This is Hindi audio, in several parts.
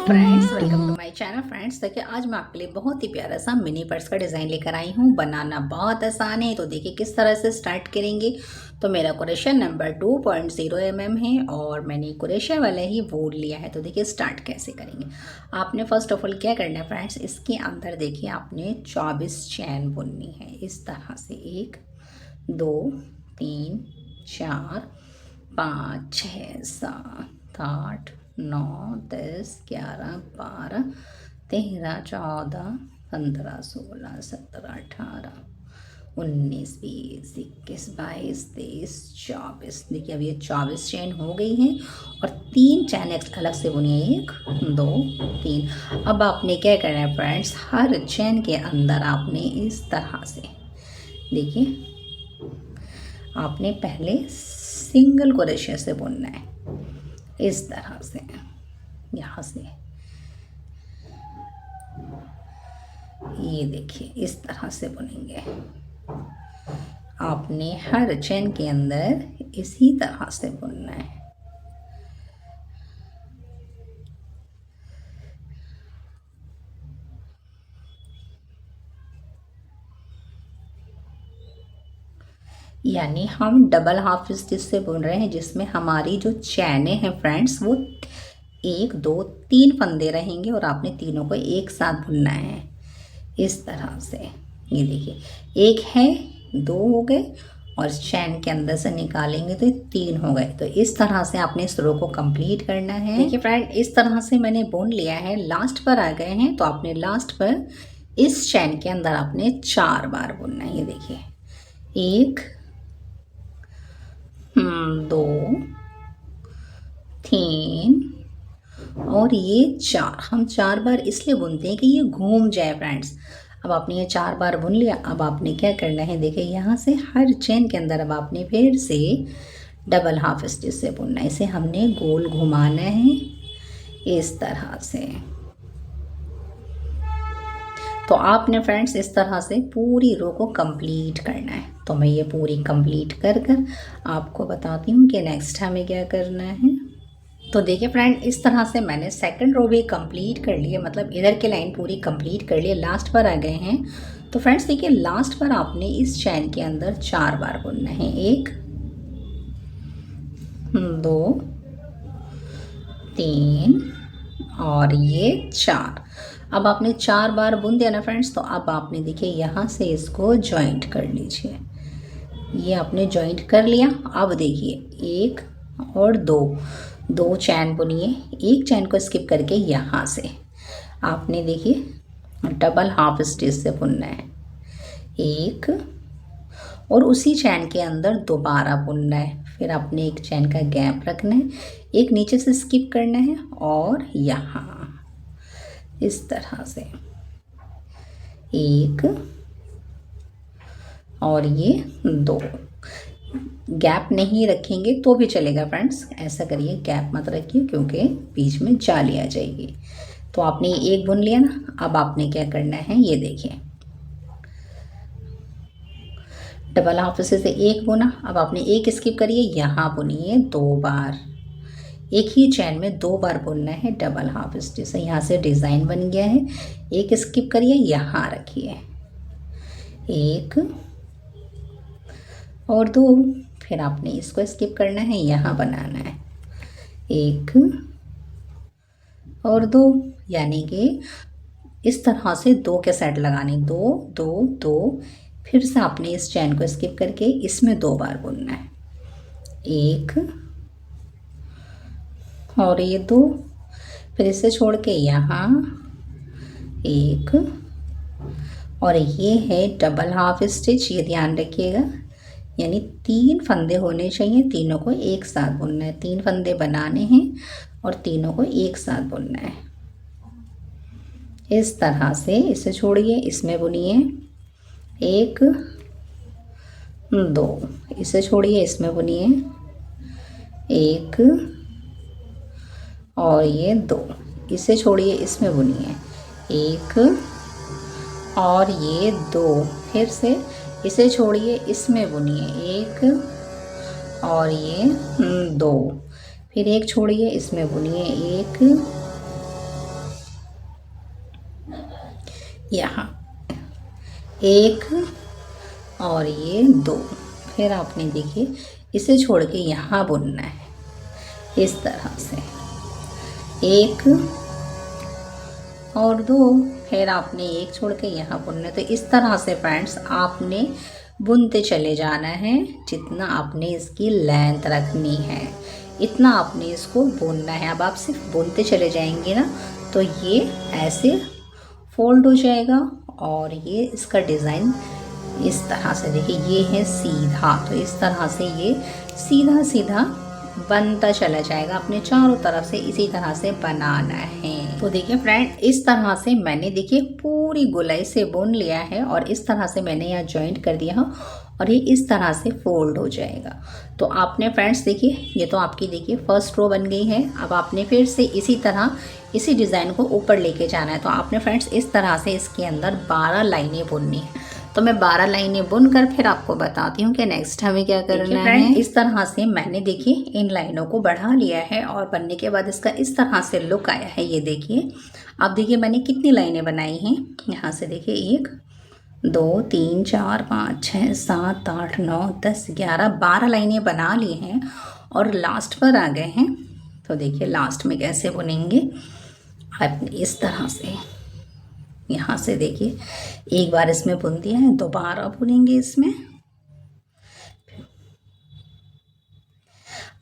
Friends, welcome to my channel. Friends, देखिए आज मैं आपके लिए बहुत ही प्यारा सा मिनी पर्स का डिज़ाइन लेकर आई हूँ। बनाना बहुत आसान है, तो देखिए किस तरह से स्टार्ट करेंगे। तो मेरा क्वेश्चन नंबर 2.0 mm है और मैंने क्वेश्चन वाला ही वुड लिया है। तो देखिए स्टार्ट कैसे करेंगे। आपने फर्स्ट ऑफ ऑल क्या करना है फ्रेंड्स, इसके अंदर देखिए आपने 24 चैन बुननी है। इस तरह से 1 2 3 4 5 6 7 8 9 10 11 12 13 14 15 16 17 18 19 20 21 22 23 24। देखिए अब ये 24 चैन हो गई हैं और 3 चैन अलग से बुनी है, 1 2 3। अब आपने क्या करना है फ्रेंड्स, हर चैन के अंदर आपने इस तरह से देखिए आपने पहले सिंगल क्रोशे से बुनना है। इस तरह से यहाँ से ये देखिए इस तरह से बुनेंगे। आपने हर चेन के अंदर इसी तरह से बुनना है। यानी हम डबल हाफ स्टिच से बुन रहे हैं, जिसमें हमारी जो चैनें हैं फ्रेंड्स वो 1 2 3 फंदे रहेंगे और आपने तीनों को एक साथ बुनना है। इस तरह से ये देखिए 1 है, 2 हो गए और चैन के अंदर से निकालेंगे तो 3 हो गए। तो इस तरह से आपने इस रो को कंप्लीट करना है। देखिए फ्रेंड, इस तरह से मैंने बुन लिया है। लास्ट पर आ गए हैं तो आपने लास्ट पर इस चैन के अंदर आपने 4 बार बुनना है। ये देखिए 1 2 3 और ये 4। हम 4 बार इसलिए बुनते हैं कि ये घूम जाए फ्रेंड्स। अब आपने ये 4 बार बुन लिया। अब आपने क्या करना है, देखिए यहाँ से हर चेन के अंदर अब आपने फिर से डबल हाफ स्टिच से बुनना है। इसे हमने गोल घुमाना है इस तरह से। तो आपने फ्रेंड्स इस तरह से पूरी रो को कंप्लीट करना है। तो मैं ये पूरी कंप्लीट कर आपको बताती हूँ कि नेक्स्ट हमें क्या करना है। तो देखिए फ्रेंड, इस तरह से मैंने सेकंड रो भी कंप्लीट कर ली है, मतलब इधर की लाइन पूरी कंप्लीट कर ली है। लास्ट पर आ गए हैं। तो फ्रेंड्स देखिए लास्ट पर आपने इस चैन के अंदर 4 बार बुनना है। 1 2 3 और ये 4। अब आपने 4 बार बुन दिया ना फ्रेंड्स, तो अब आपने देखिए यहाँ से इसको जॉइंट कर लीजिए। ये आपने जॉइंट कर लिया। अब देखिए 1 और 2 चैन बुनिए। एक चैन को स्किप करके यहाँ से आपने देखिए डबल हाफ स्टिच से बुनना है। 1 और उसी चैन के अंदर दोबारा बुनना है। फिर आपने एक चैन का गैप रखना है, एक नीचे से स्किप करना है और यहाँ इस तरह से 1 और ये 2। गैप नहीं रखेंगे तो भी चलेगा फ्रेंड्स, ऐसा करिए गैप मत रखिए क्योंकि बीच में जाली आ जाएगी। तो आपने एक बुन लिया ना। अब आपने क्या करना है, ये देखिए डबल हाफ से एक बुना। अब आपने एक स्किप करिए, यहाँ बुनिए 2 बार। एक ही चैन में 2 बार बुनना है डबल हाफ स्टिच से। यहाँ से डिज़ाइन बन गया है। एक स्किप करिए, यहाँ रखिए 1 और 2। फिर आपने इसको स्किप करना है, यहाँ बनाना है 1 और 2। यानी कि इस तरह से 2 के सेट लगाने, 2 2 2। फिर से आपने इस चैन को स्किप करके इसमें 2 बार बुनना है। 1 और ये 2। फिर इसे छोड़ के यहाँ 1 और ये है डबल हाफ स्टिच। ये ध्यान रखिएगा, यानी 3 फंदे होने चाहिए। तीनों को एक साथ बुनना है। 3 फंदे बनाने हैं और तीनों को एक साथ बुनना है। इस तरह से इसे छोड़िए, इसमें बुनिए 1 2। इसे छोड़िए, इसमें बुनिए 1 और ये 2। इसे छोड़िए, इसमें बुनिए 1 और ये 2। फिर से इसे छोड़िए, इसमें बुनिए 1 और ये 2। फिर एक छोड़िए, इसमें बुनिए 1 यहाँ एक और ये दो। फिर आपने देखिए इसे छोड़ के यहाँ बुनना है इस तरह से, एक और दो। फिर आपने एक छोड़ के यहाँ बुनना है। तो इस तरह से फ्रेंड्स आपने बुनते चले जाना है। जितना आपने इसकी लेंथ रखनी है इतना आपने इसको बुनना है। अब आप सिर्फ बुनते चले जाएंगे ना तो ये ऐसे फोल्ड हो जाएगा और ये इसका डिज़ाइन इस तरह से, देखिए ये है सीधा, तो इस तरह से ये सीधा सीधा बनता चला जाएगा। अपने चारों तरफ से इसी तरह से बनाना है। तो देखिए फ्रेंड इस तरह से मैंने देखिए पूरी गोलाई से बुन लिया है और इस तरह से मैंने यहाँ जॉइंट कर दिया और ये इस तरह से फोल्ड हो जाएगा। तो आपने फ्रेंड्स देखिए ये तो आपकी देखिए फर्स्ट रो बन गई है। अब आपने फिर से इसी तरह इसी डिज़ाइन को ऊपर लेके जाना है। तो आपने फ्रेंड्स इस तरह से इसके अंदर 12 लाइनें बुननी है। तो मैं 12 लाइनें बुनकर फिर आपको बताती हूँ कि नेक्स्ट हमें क्या करना है। इस तरह से मैंने देखिए इन लाइनों को बढ़ा लिया है और बनने के बाद इसका इस तरह से लुक आया है। ये देखिए अब देखिए मैंने कितनी लाइनें बनाई हैं। यहाँ से देखिए 1 2 3 4 5 6 7 8 9 10 11 12 लाइनें बना ली हैं और लास्ट पर आ गए हैं। तो देखिए लास्ट में कैसे बुनेंगे आप इस तरह से। यहाँ से देखिए एक बार इसमें बुन दिया है, दोबारा बुनेंगे इसमें।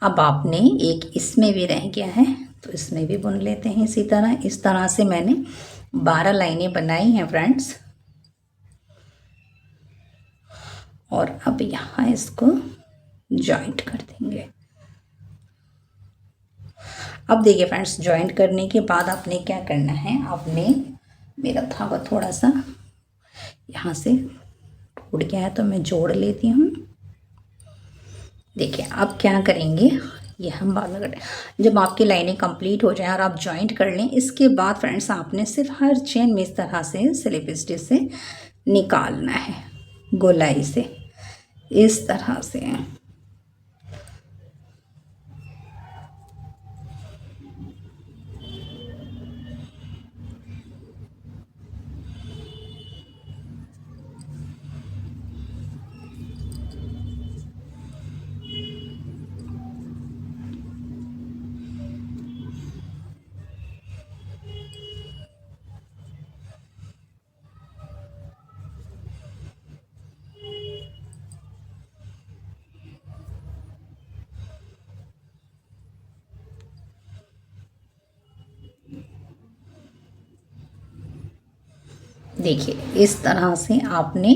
अब आपने एक इसमें भी रह गया है तो इसमें भी बुन लेते हैं इसी तरह। इस तरह से मैंने 12 लाइनें बनाई हैं फ्रेंड्स। और अब यहाँ इसको जॉइंट कर देंगे। अब देखिए फ्रेंड्स जॉइंट करने के बाद आपने क्या करना है, आपने मेरा धागा थोड़ा सा यहाँ से टूट गया है तो मैं जोड़ लेती हूँ। देखिए अब क्या करेंगे, ये हम बाद में करें जब आपकी लाइनें कंप्लीट हो जाएं और आप जॉइंट कर लें। इसके बाद फ्रेंड्स आपने सिर्फ हर चेन में इस तरह से स्लिप स्टिच से निकालना है गोलाई से इस तरह से। देखिए इस तरह से आपने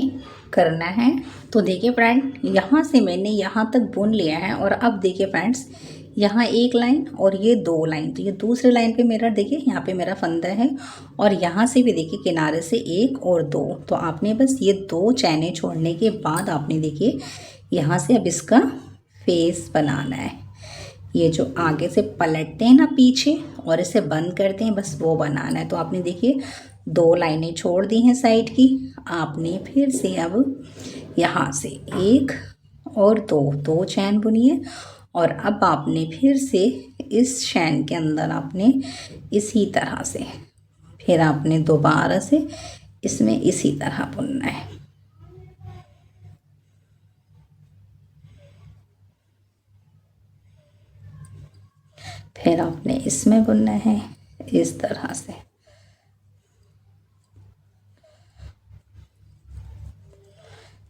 करना है। तो देखिए फ्रेंड यहाँ से मैंने यहाँ तक बुन लिया है और अब देखिए फ्रेंड्स यहाँ एक लाइन और ये 2 लाइन। तो ये दूसरे लाइन पे मेरा देखिए यहाँ पे मेरा फंदा है और यहाँ से भी देखिए किनारे से 1 और 2। तो आपने बस ये 2 चैनें छोड़ने के बाद आपने देखिए यहाँ से अब इसका फेस बनाना है। ये जो आगे से पलटते हैं ना पीछे और इसे बंद करते हैं बस वो बनाना है। तो आपने देखिए 2 लाइनें छोड़ दी हैं साइड की। आपने फिर से अब यहाँ से 1 और 2 चैन बुनिए और अब आपने फिर से इस चैन के अंदर आपने इसी तरह से फिर आपने दोबारा से इसमें इसी तरह बुनना है। फिर आपने इसमें बुनना है इस तरह से।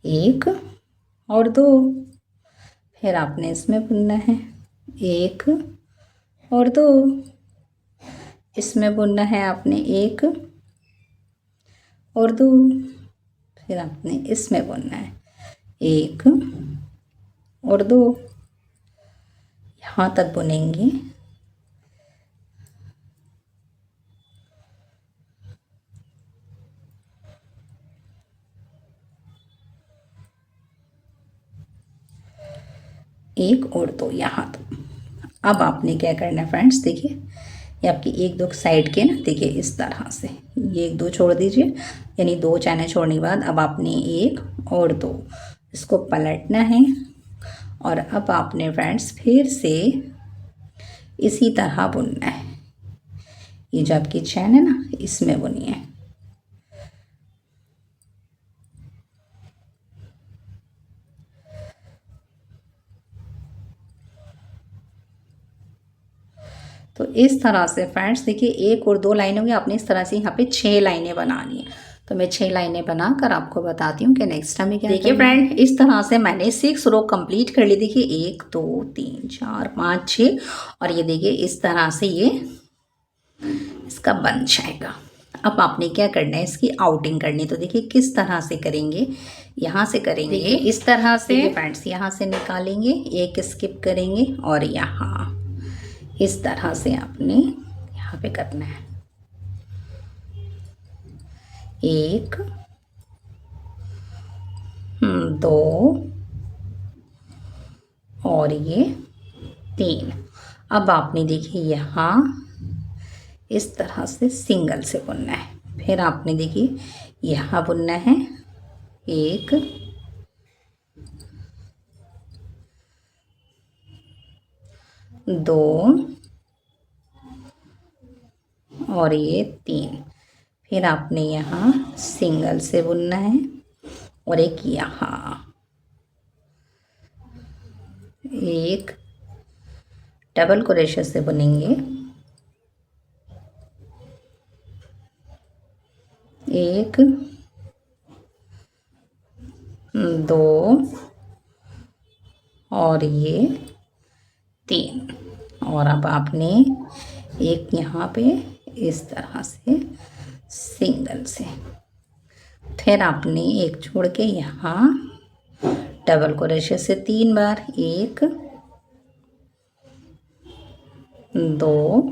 एक और 2 फिर आपने इसमें बुनना है 1 और 2 इसमें बुनना है आपने 1 और 2 फिर आपने इसमें बुनना है 1 और 2 यहाँ तक बुनेंगे। एक और 2 यहाँ तक। अब आपने क्या करना है फ्रेंड्स, देखिए ये आपकी 1-2 साइड के ना देखिए इस तरह से ये 1-2 छोड़ दीजिए, यानी 2 चैनें छोड़ने के बाद अब आपने 1 और 2 इसको पलटना है और अब आपने फ्रेंड्स फिर से इसी तरह बुनना है। ये जो आपकी चैन है ना इसमें बुनिए। तो इस तरह से फ्रेंड्स देखिए 1 और 2 लाइन होगी, आपने इस तरह से यहाँ पे 6 लाइनें बनानी है। तो मैं 6 लाइनें बनाकर आपको बताती हूँ कि नेक्स्ट टाइम क्या। देखिए फ्रेंड इस तरह से मैंने 6 रो कंप्लीट कर ली। देखिए 1 2 3 4 5 6 और ये देखिए इस तरह से ये इसका बन जाएगा। अब आपने क्या करना है, इसकी आउटिंग करनी। तो देखिए किस तरह से करेंगे, यहाँ से करेंगे इस तरह से फ्रेंड्स, यहाँ से निकालेंगे, एक स्किप करेंगे और यहाँ इस तरह से आपने यहाँ पे करना है। 1 2 और ये 3। अब आपने देखिए यहाँ इस तरह से सिंगल से बुनना है। फिर आपने देखिए यहाँ बुनना है 1 2 और ये 3। फिर आपने यहाँ सिंगल से बुनना है और एक यहाँ एक डबल क्रोशे से बुनेंगे, 1 2 और ये 3। और अब आपने एक यहाँ पे इस तरह से सिंगल से, फिर आपने एक छोड़ के यहाँ डबल क्रोशे से 3 बार, 1 2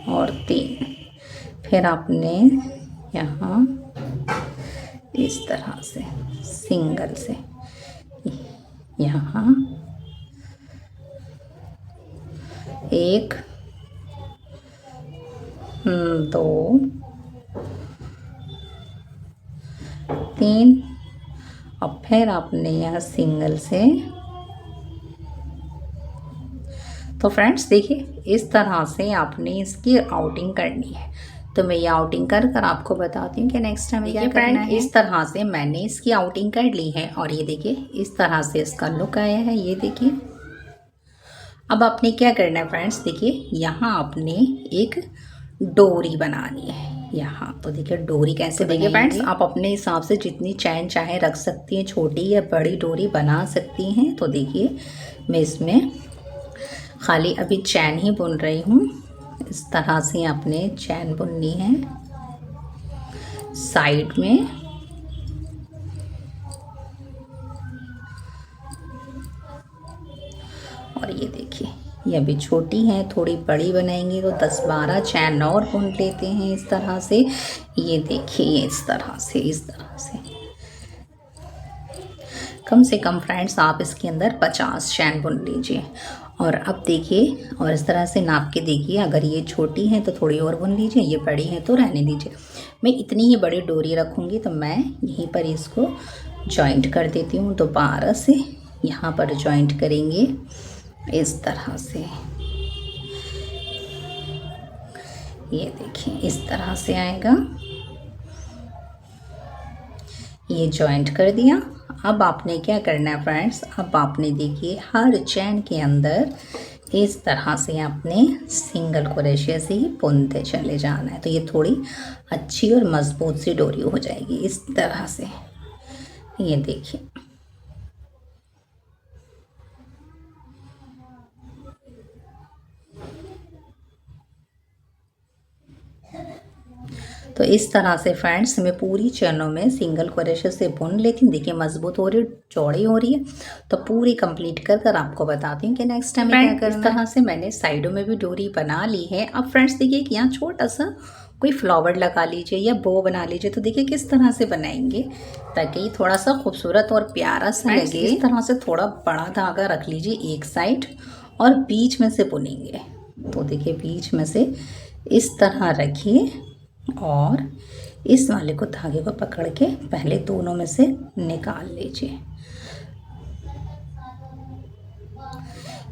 और 3। फिर आपने यहाँ इस तरह से सिंगल से यहाँ 1 2 3 और फिर आपने यहाँ सिंगल से। तो फ्रेंड्स देखिए इस तरह से आपने इसकी आउटिंग करनी है। तो मैं ये आउटिंग कर आपको बताती हूँ कि नेक्स्ट टाइम क्या करना है। इस तरह से मैंने इसकी आउटिंग कर ली है और ये देखिए इस तरह से इसका लुक आया है, ये देखिए। अब आपने क्या करना है फ्रेंड्स, देखिए यहाँ आपने एक डोरी बनानी है यहाँ। तो देखिए डोरी कैसे, देखिए फ्रेंड्स आप अपने हिसाब से जितनी चैन चाहे रख सकती हैं, छोटी या बड़ी डोरी बना सकती हैं। तो देखिए मैं इसमें खाली अभी चैन ही बुन रही हूँ। इस तरह से आपने चैन बुननी है साइड में। और ये देखिए ये अभी छोटी है, थोड़ी बड़ी बनाएंगे तो 10-12 चैन और बुन लेते हैं इस तरह से। ये देखिए इस तरह से कम से कम फ्रेंड्स आप इसके अंदर 50 चैन बुन लीजिए। और अब देखिए और इस तरह से नाप के देखिए, अगर ये छोटी है तो थोड़ी और बुन लीजिए, ये बड़ी है तो रहने दीजिए। मैं इतनी ही बड़ी डोरी रखूँगी तो मैं यहीं पर इसको जॉइंट कर देती हूँ। दोबारा से यहाँ पर जॉइंट करेंगे इस तरह से। ये देखिए इस तरह से आएगा, ये जॉइंट कर दिया। अब आपने क्या करना है फ्रेंड्स, अब आपने देखिए हर चैन के अंदर इस तरह से आपने सिंगल क्रोशे से ही बुनते चले जाना है। तो ये थोड़ी अच्छी और मजबूत सी डोरी हो जाएगी इस तरह से। ये देखिए तो इस तरह से फ्रेंड्स मैं पूरी चैनों में सिंगल क्रोशे से बुन लेती हूँ। देखिए मजबूत हो रही है, चौड़ी हो रही है। तो पूरी कंप्लीट कर आपको बताती हूँ कि नेक्स्ट टाइम क्या करना है। इस तरह से मैंने साइडों में भी डोरी बना ली है। अब फ्रेंड्स देखिए कि यहाँ छोटा सा कोई फ्लावर लगा लीजिए या बो बना लीजिए। तो देखिए किस तरह से बनाएंगे ताकि थोड़ा सा खूबसूरत और प्यारा सा लगे। इस तरह से थोड़ा बड़ा धागा रख लीजिए एक साइड और बीच में से बुनेंगे। तो देखिए बीच में से इस तरह रखिए और इस वाले को धागे को पकड़ के पहले दोनों में से निकाल लीजिए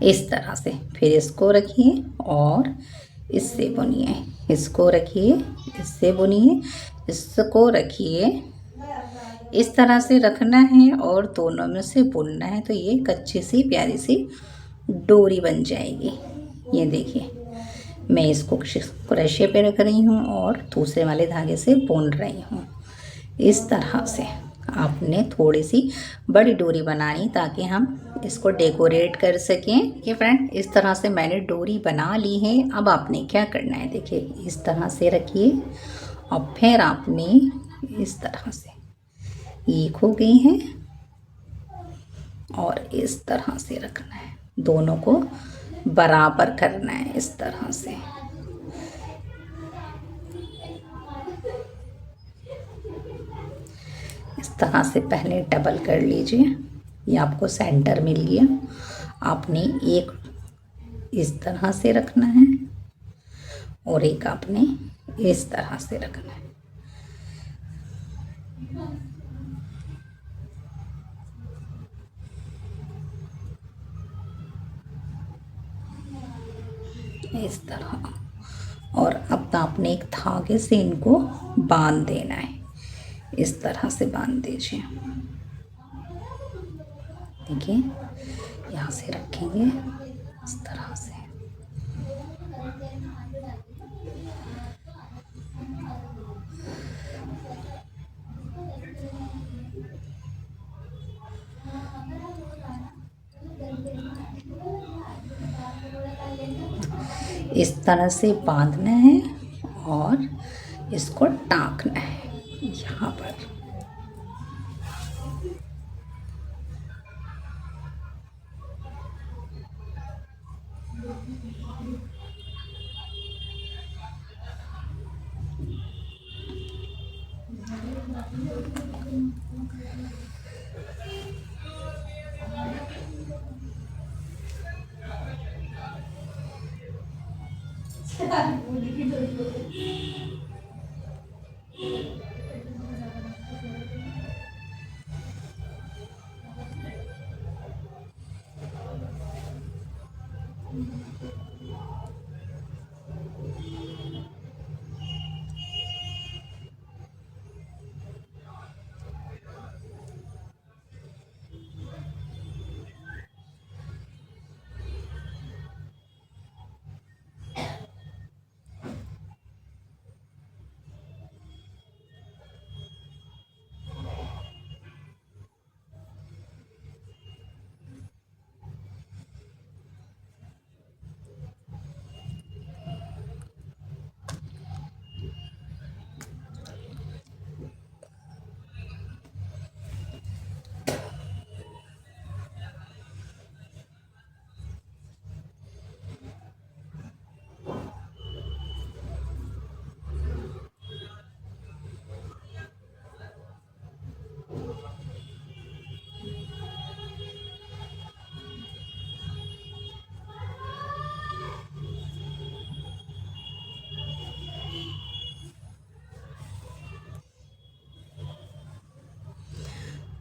इस तरह से। फिर इसको रखिए और इससे बुनिए, इसको रखिए, इससे बुनिए, इसको रखिए। इस तरह से रखना है और दोनों में से बुनना है। तो ये एक अच्छी सी प्यारी सी डोरी बन जाएगी। ये देखिए मैं इसको क्रोशे पे रख रही हूँ और दूसरे वाले धागे से बुन रही हूँ। इस तरह से आपने थोड़ी सी बड़ी डोरी बनानी ताकि हम इसको डेकोरेट कर सकें। ये फ्रेंड इस तरह से मैंने डोरी बना ली है। अब आपने क्या करना है, देखिए इस तरह से रखिए और फिर आपने इस तरह से एक हो गई है और इस तरह से रखना है, दोनों को बराबर करना है इस तरह से। इस तरह से पहले डबल कर लीजिए, ये आपको सेंटर मिल गया। आपने एक इस तरह से रखना है और एक आपने इस तरह से रखना है। इस तरह। और अब आपने एक धागे से इनको बांध देना है, इस तरह से बांध दीजिए। देखिए यहाँ से रखेंगे इस तरह से। इस तरह से बांधना है और इसको टाँकना है यहाँ पर।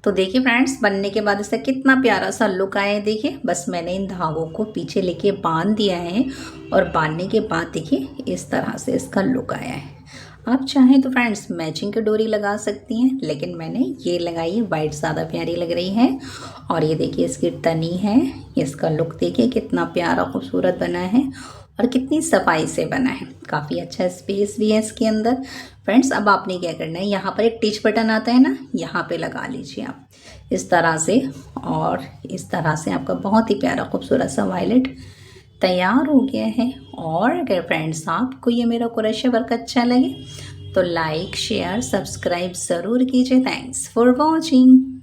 तो देखिए फ्रेंड्स बनने के बाद इसका कितना प्यारा सा लुक आया है। देखिए बस मैंने इन धागों को पीछे लेके बांध दिया है और बांधने के बाद देखिए इस तरह से इसका लुक आया है। आप चाहें तो फ्रेंड्स मैचिंग की डोरी लगा सकती हैं, लेकिन मैंने ये लगाई है, वाइट ज़्यादा प्यारी लग रही है। और ये देखिए इसकी तनी है, इसका लुक देखिए कितना प्यारा खूबसूरत बना है और कितनी सफाई से बना है। काफ़ी अच्छा स्पेस भी है इसके अंदर। फ्रेंड्स अब आपने क्या करना है, यहाँ पर एक टिच बटन आता है ना, यहाँ पे लगा लीजिए आप इस तरह से। और इस तरह से आपका बहुत ही प्यारा खूबसूरत सा वायलेट तैयार हो गया है। और अगर फ्रेंड्स आपको ये मेरा क्रोशे वर्क अच्छा लगे तो लाइक शेयर सब्सक्राइब ज़रूर कीजिए। Thanks for watching.